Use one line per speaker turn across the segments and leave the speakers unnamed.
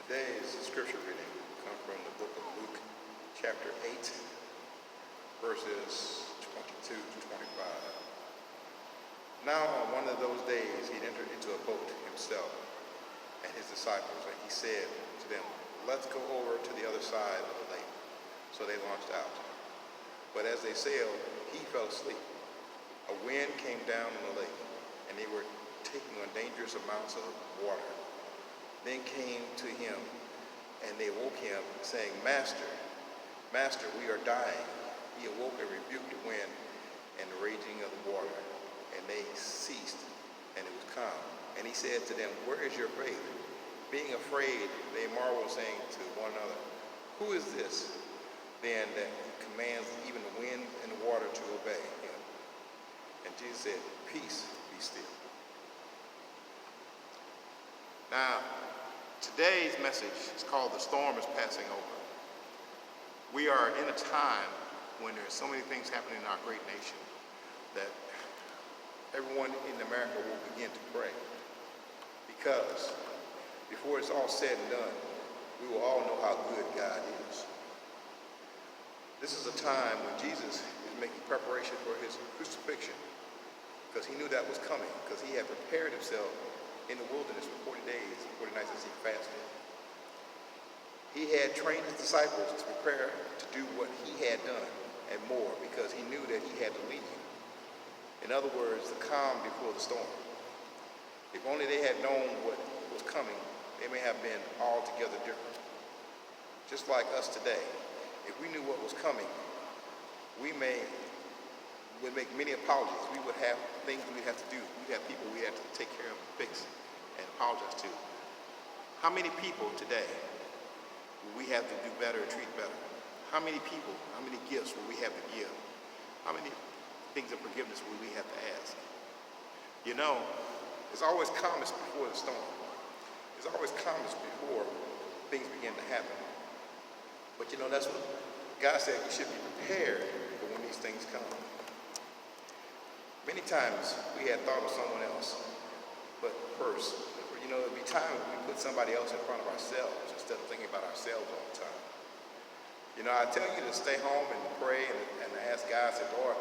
Today's scripture reading comes from the book of Luke, chapter 8, verses 22 to 25. Now on one of those days he entered into a boat himself and his disciples, and he said to them, "Let's go over to the other side of the lake." So they launched out. But as they sailed, he fell asleep. A wind came down on the lake, and they were taking on dangerous amounts of water. Then came to him, and they woke him, saying, Master, we are dying." He awoke and rebuked the wind and the raging of the water, and they ceased, and it was calm. And he said to them, "Where is your faith?" Being afraid, they marveled, saying to one another, "Who is this then that commands even the wind and the water to obey him?" And Jesus said, "Peace, be still." Now, today's message is called "The Storm is Passing Over." We are in a time when there's so many things happening in our great nation that everyone in America will begin to pray. Because before it's all said and done, we will all know how good God is. This is a time when Jesus is making preparation for his crucifixion, because he knew that was coming, because he had prepared himself in the wilderness for 40 days and 40 nights as he fasted. He had trained his disciples to prepare to do what he had done and more, because he knew that he had to lead. In other words, the calm before the storm. If only they had known what was coming, they may have been altogether different. Just like us today, if we knew what was coming, we would make many apologies. We would have things we'd have to do. We'd have people we had to take care of and fix and apologize to. How many people today will we have to do better and treat better? How many people, how many gifts will we have to give? How many things of forgiveness will we have to ask? You know, it's always calmest before the storm. It's always calmest before things begin to happen. But you know, that's what God said, you should be prepared for when these things come. Many times we had thought of someone else, but first, you know, there'd be times when we put somebody else in front of ourselves instead of thinking about ourselves all the time. You know, I tell you to stay home and pray and ask God, say, "Lord,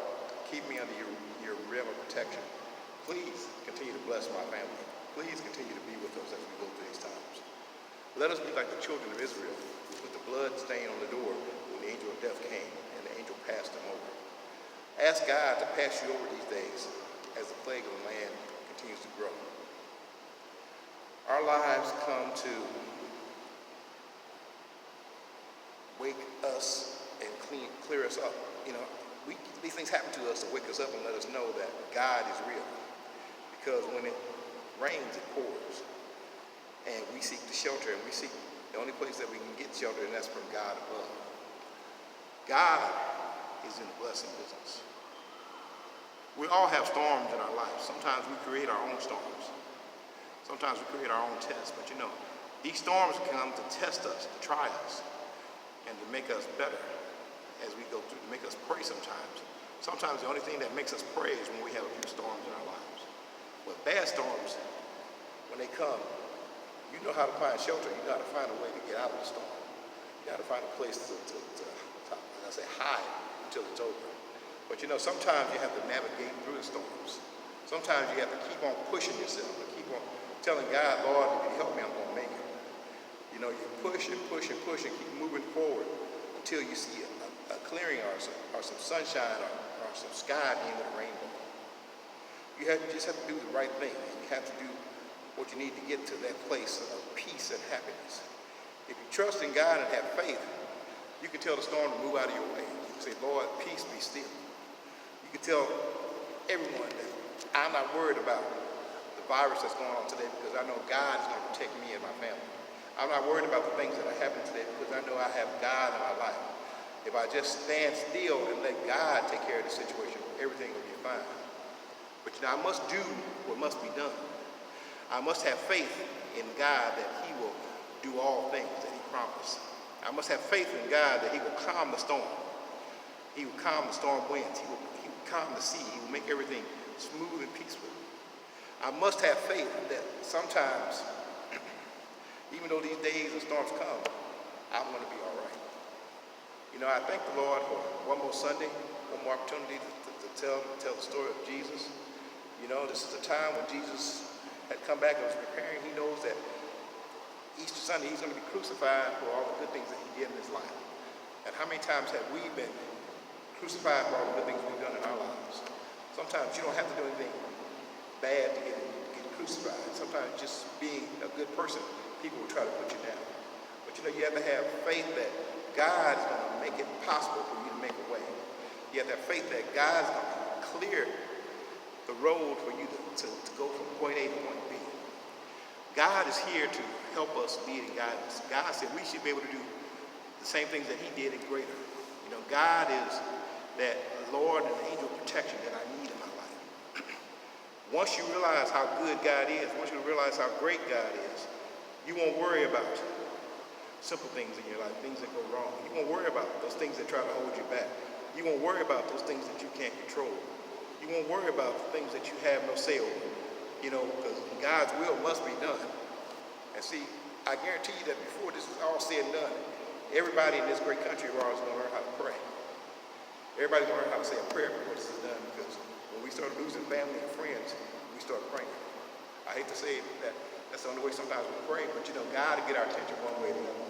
keep me under your rim of protection. Please continue to bless my family. Please continue to be with us as we go through these times. Let us be like the children of Israel, who put the blood stain on the door when the angel of death came and the angel passed them over." Ask God to pass you over these days as the plague of the land continues to grow. Our lives come to wake us and clear us up. You know, these things happen to us to wake us up and let us know that God is real. Because when it rains, it pours. And we seek the shelter, and we seek the only place that we can get shelter, and that's from God above. God is in the blessing business. We all have storms in our life. Sometimes we create our own storms. Sometimes we create our own tests. But you know, these storms come to test us, to try us, and to make us better as we go through, to make us pray sometimes. Sometimes the only thing that makes us pray is when we have a few storms in our lives. But bad storms, when they come, you know how to find shelter. You know how to find a way to get out of the storm. You got to find a place to as I say, hide until it's over. But you know, sometimes you have to navigate through the storms. Sometimes you have to keep on pushing yourself and keep on telling God, "Lord, if you help me, I'm going to make it." You know, you push and push and push and keep moving forward until you see a clearing or some sunshine or some sky at the end of the rainbow. You just have to do the right thing. You have to do what you need to get to that place of peace and happiness. If you trust in God and have faith, you can tell the storm to move out of your way. You can say, "Lord, peace, be still." You can tell everyone that I'm not worried about the virus that's going on today, because I know God is going to protect me and my family. I'm not worried about the things that are happening today, because I know I have God in my life. If I just stand still and let God take care of the situation, everything will be fine. But you know, I must do what must be done. I must have faith in God that he will do all things that he promised. I must have faith in God that he will calm the storm. He will calm the storm winds. He will calm the sea. He will make everything smooth and peaceful. I must have faith that sometimes, even though these days and storms come, I'm going to be all right. You know, I thank the Lord for one more Sunday, one more opportunity to tell the story of Jesus. You know, this is the time when Jesus had come back and was preparing. He knows that Easter Sunday he's going to be crucified for all the good things that he did in his life. And how many times have we been crucified for all the good things we've done in our lives? Sometimes you don't have to do anything bad to get crucified. Sometimes just being a good person, people will try to put you down. But you know, you have to have faith that God is going to make it possible for you to make a way. You have to have faith that God is going to clear the road for you to go from point A to point B. God is here to help us lead and guide us. God said we should be able to do the same things that he did and greater. You know, God is that Lord and angel protection that I need in my life. Once you realize how good God is, once you realize how great God is, you won't worry about simple things in your life, things that go wrong. You won't worry about those things that try to hold you back. You won't worry about those things that you can't control. You won't worry about the things that you have no say over. You know, because God's will must be done. And see, I guarantee you that before this is all said and done, everybody in this great country of ours is going to learn how to pray. Everybody's going to learn how to say a prayer before this is done, because when we start losing family and friends, we start praying. I hate to say that that's the only way sometimes we pray, but you know, God will get our attention one way or the other.